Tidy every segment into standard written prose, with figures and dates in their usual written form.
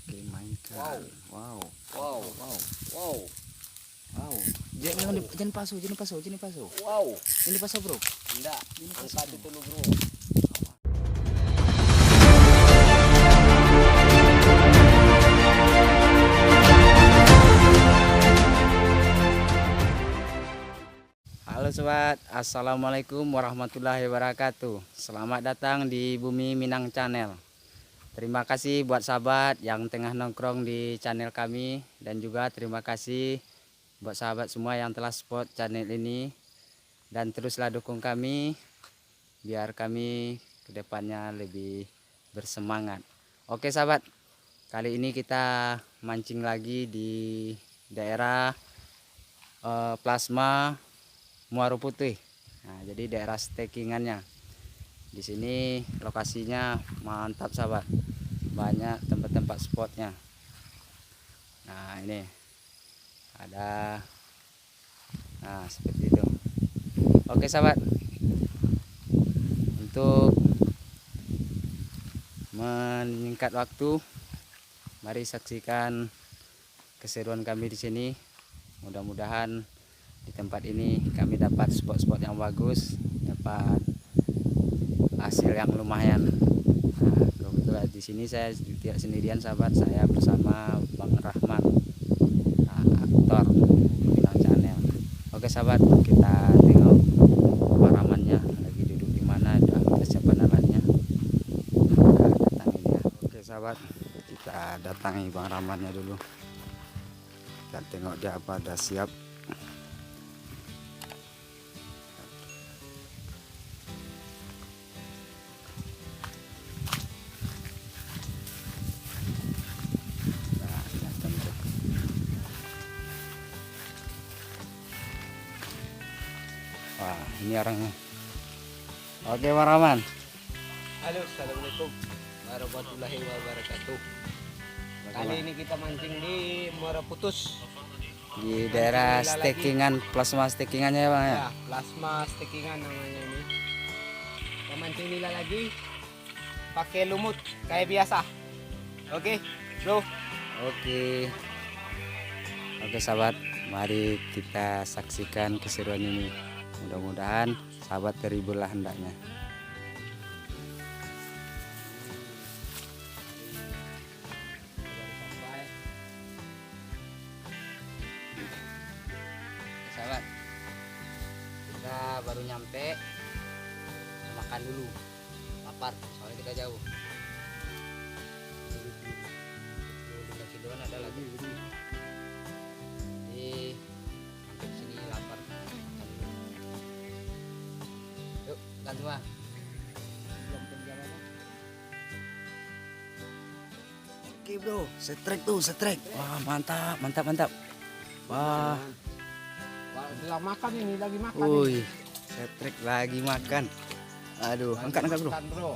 Oke, mainkan. Wow. Wow. Wow. Wow. Wow. Jangan paso. Wow. Ini paso, bro. Enggak. Angkat itu lu, bro. Halo sobat, assalamualaikum warahmatullahi wabarakatuh. Selamat datang di Bumi Minang Channel. Terima kasih buat sahabat yang tengah nongkrong di channel kami, dan juga terima kasih buat sahabat semua yang telah support channel ini, dan teruslah dukung kami biar kami kedepannya lebih bersemangat. Oke sahabat, kali ini kita mancing lagi di daerah Plasma Muaro Putih. Nah, jadi daerah stakingannya. Di sini lokasinya mantap sahabat. Banyak tempat-tempat spotnya. Nah, ini ada. Nah, seperti itu. Oke sahabat. Untuk menyingkat waktu, mari saksikan keseruan kami di sini. Mudah-mudahan di tempat ini kami dapat spot-spot yang bagus, dapat hasil yang lumayan. Nah, kebetulan di sini saya tidak sendirian sahabat, saya bersama Bang Rahman, aktor Minang Channel. Oke sahabat, kita tengok Bang Rahmannya lagi duduk di mana, dan persiapan alatnya. Kita datangi dia. Oke sahabat, kita datangi Bang Rahmannya dulu. Kita tengok dia apa, ada siap. Wah, ini orangnya. Oke, Bang Rahman. Halo, assalamualaikum warahmatullahi wabarakatuh. Kali ini kita mancing di Muara Putus. Di daerah stakingan, plasma stakingannya ya Bang ya? Ya, plasma stakingan namanya ini. Kita mancing nila lagi pakai lumut kayak biasa. Oke, bro. Oke. Oke sahabat, mari kita saksikan keseruan ini. Mudah-mudahan sahabat terhibur lah hendaknya. Sahabat, kita baru nyampe, makan dulu, lapar soalnya kita jauh. 5 kiloan ada lagi. Jadi sampai sini lapar. Yuk, makan semua. Oke bro, setrek tuh, setrek. Wah mantap. Wah. Wah, makan ini lagi makan. Wih, setrek lagi makan. Aduh, angkat bro. Bro.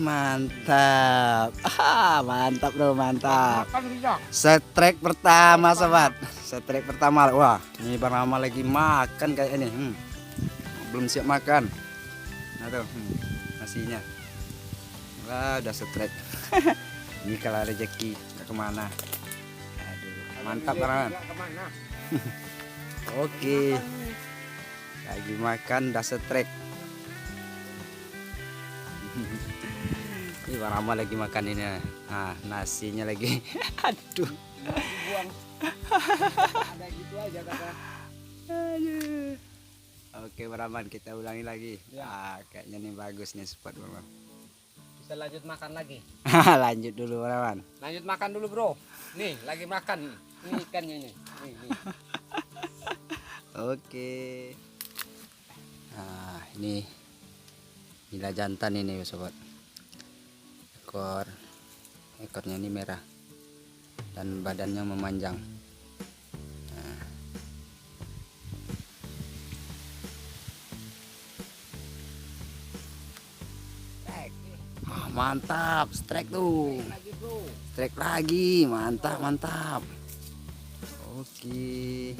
Mantap. Mantap bro, mantap. Makan tidak? Setrek pertama sobat. Setrek pertama. Wah, ini Bang Rahman lagi makan kayak ini. Belum siap makan. Nah tuh, nasinya. Wah, udah setrek. Ini kalau rezeki nggak kemana. Aduh, mantap Bang Rahman. Oke, lagi makan udah setrek. Ini Bang Rahman lagi makan ini. Nah, nasinya lagi. Aduh. Buang. Ada gitu aja kata. Aduh. Oke Bang Rahman, kita ulangi lagi. Ya. Kayaknya nih bagus nih spot Bang Rahman. Bisa lanjut makan lagi. Lanjut dulu Bang Rahman. Lanjut makan dulu bro. Nih lagi makan nih. Ini ikannya ini. Nih. Oke. Nah ini nila jantan ini sobat. Ekornya ini merah dan badannya memanjang. Mantap, strike tuh. Strike lagi, mantap. Oke.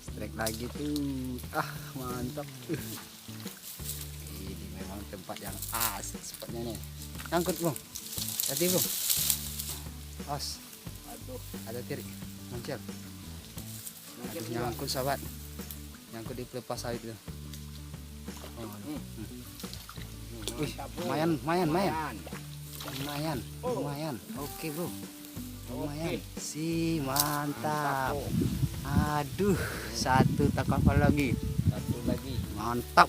Strike lagi tuh. Mantap. Ini memang tempat yang asik spotnya nih. Angkut bro. Hati bro. Os. Aduh. Ada tiri. Mancir. Mancir Aduh, nyangkut sahabat. Nyangkut di pelepas sawit itu. Oh, wih, Mantap, bro. lumayan. Lumayan. Lumayan. Oke bro. Lumayan. Oke. Si mantap. Bro. Aduh, satu tangkapan lagi. Satu lagi. Mantap.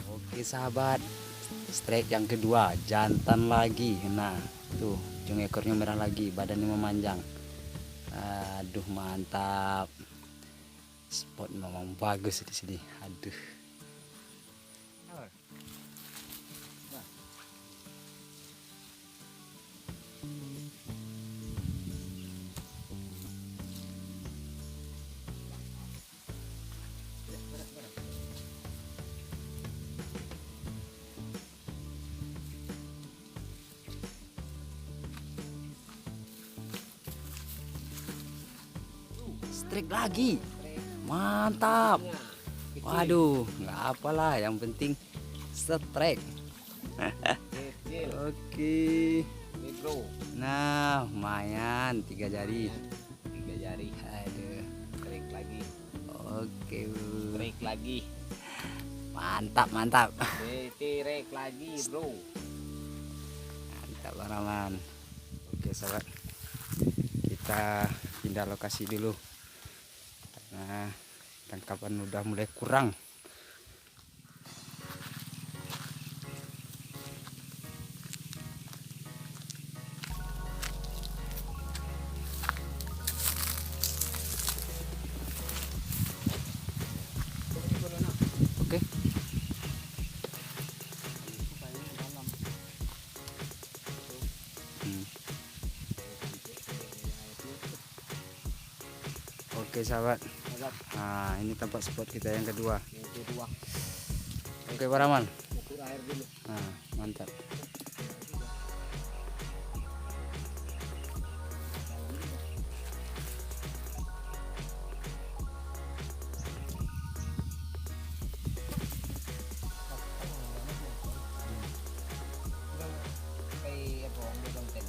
Oke sahabat, strike yang kedua, jantan lagi. Nah, tuh ujung ekornya merah lagi, badannya memanjang. Aduh, mantap. Spot memang bagus di sini. Aduh. Strike lagi. Mantap. Waduh, nggak apalah, yang penting strike. Kecil. Oke. Ini bro. Nah, lumayan 3 jari. 3 jari. Aduh. Strike lagi. Oke. Strike lagi. Mantap. Strike lagi bro. Mantap Bang Rahman. Oke sahabat, kita pindah lokasi dulu karena tangkapan udah mulai kurang. Oke. Oke sahabat, nah ini tempat spot kita yang kedua. Yang kedua. Oke Bang Rahman. Ukur air dulu. Nah, mantap. Kay apa ang konten.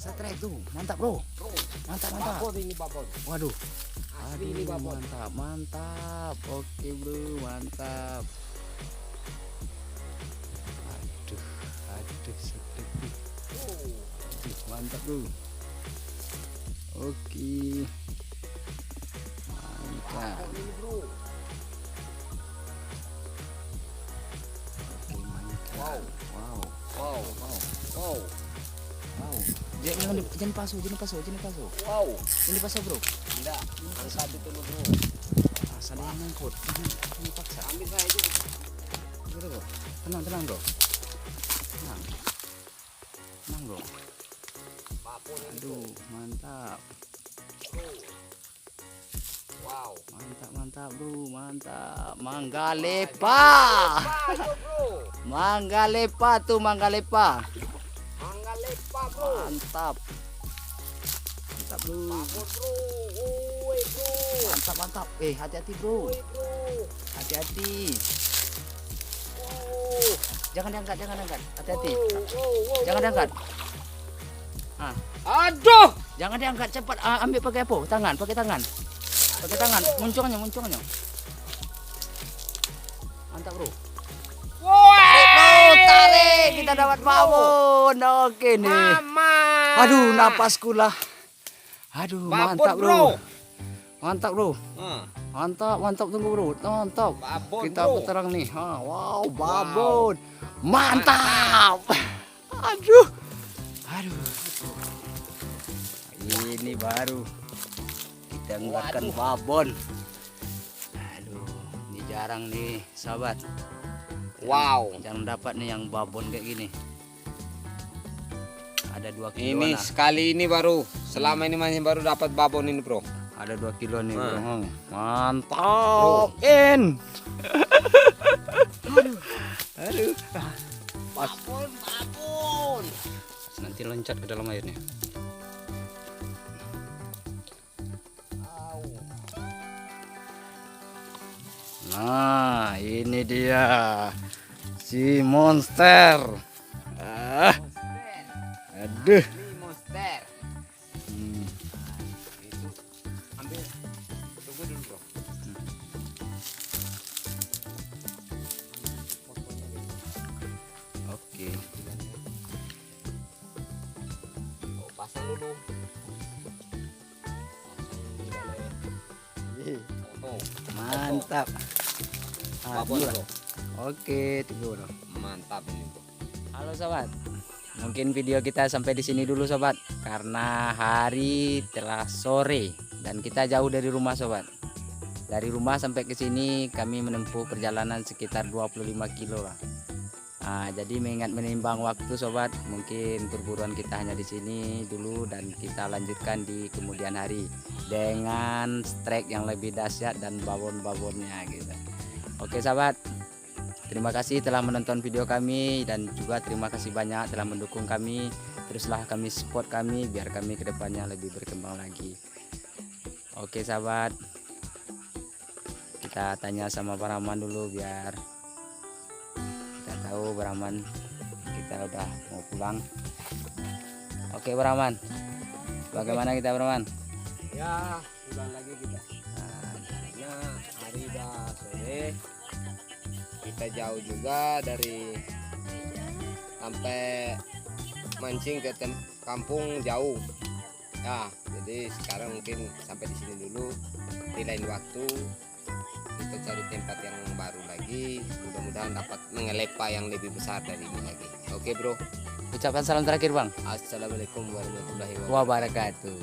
Strike tuh, mantap bro. Bro, Mantap. babon ini babon. Waduh. Asli ini babon. Mantap. Oke bro, mantap. Aduh, strike tuh. Aduh, mantap bro. Oke. Mantap. Babon ini bro. Oke, mantap. Wow. Wow. Jangan pasu. Wow. Jangan pasu bro. Enggak. Yang satu dulu bro. Asal yang ngangkut. Ini paksa. Ambil saya itu. Gitu bro. Tenang bro. Tenang bro. Babon ini. Aduh, mantap. Bro. Wow. Mantap bro, mantap. Manggalepa. Ayo bro. Manggalepa tuh, Manggalepa. Manggalepa bro. Mantap bro. Babon bro. Woi bro. Mantap. Hati-hati bro. Woi bro. Hati-hati. Oh. Jangan diangkat. Hati-hati. Wow. Jangan diangkat. Aduh. Jangan diangkat, cepat. Ambil pakai apa? Pakai tangan. Muncungnya. Mantap bro. Woi. Tarik, kita dapat babon. Oke nih. Mama. Aduh, napasku lah. Aduh, mantap bro. Mantap bro. Mantap, tunggu bro. Mantap. Babon, Kita bro. peterang nih. Wow, babon. Mantap. Aduh. Ini baru kita ngeluarkan babon. Aduh, ini jarang nih, sahabat. Wow. Jarang dapat nih yang babon kayak gini. Ada 2 kilo. Ini sekali ini baru. Selama ini masih baru dapat babon ini bro. Ada 2 kilo nih, Nah. bro. Mantap. In. Aduh. Babon. Nanti loncat ke dalam airnya. Nah, ini dia si monster. Ah, aduh. Ini monster. Hmm. Itu ambil. Tunggu dulu, bro. Oke. Oh, pasang dulu. Oh, Mantap. babon, Aduh. bro. Oke, tunggu bro. Mantap ini, bro. Halo sobat. Mungkin video kita sampai di sini dulu sobat, karena hari telah sore dan kita jauh dari rumah sobat. Dari rumah sampai ke sini kami menempuh perjalanan sekitar 25 kilo lah. Nah, jadi mengingat menimbang waktu sobat, mungkin perburuan kita hanya di sini dulu dan kita lanjutkan di kemudian hari dengan strike yang lebih dahsyat dan babon-babonnya gitu. Oke sahabat, terima kasih telah menonton video kami dan juga terima kasih banyak telah mendukung kami. Teruslah kami support kami biar kami kedepannya lebih berkembang lagi. Oke sahabat, kita tanya sama Pak Rahman dulu biar kita tahu Pak Rahman kita udah mau pulang. Oke Pak Rahman, bagaimana kita Pak Rahman? Ya, pulang lagi kita. Karena hari udah sore. Kita jauh juga dari sampai mancing ke kampung jauh. Ya, jadi sekarang mungkin sampai di sini dulu. Di lain waktu kita cari tempat yang baru lagi. Mudah-mudahan dapat mengelepa yang lebih besar dari ini lagi. Oke, bro. Ucapkan salam terakhir Bang. Assalamualaikum warahmatullahi wabarakatuh. Wabarakatuh.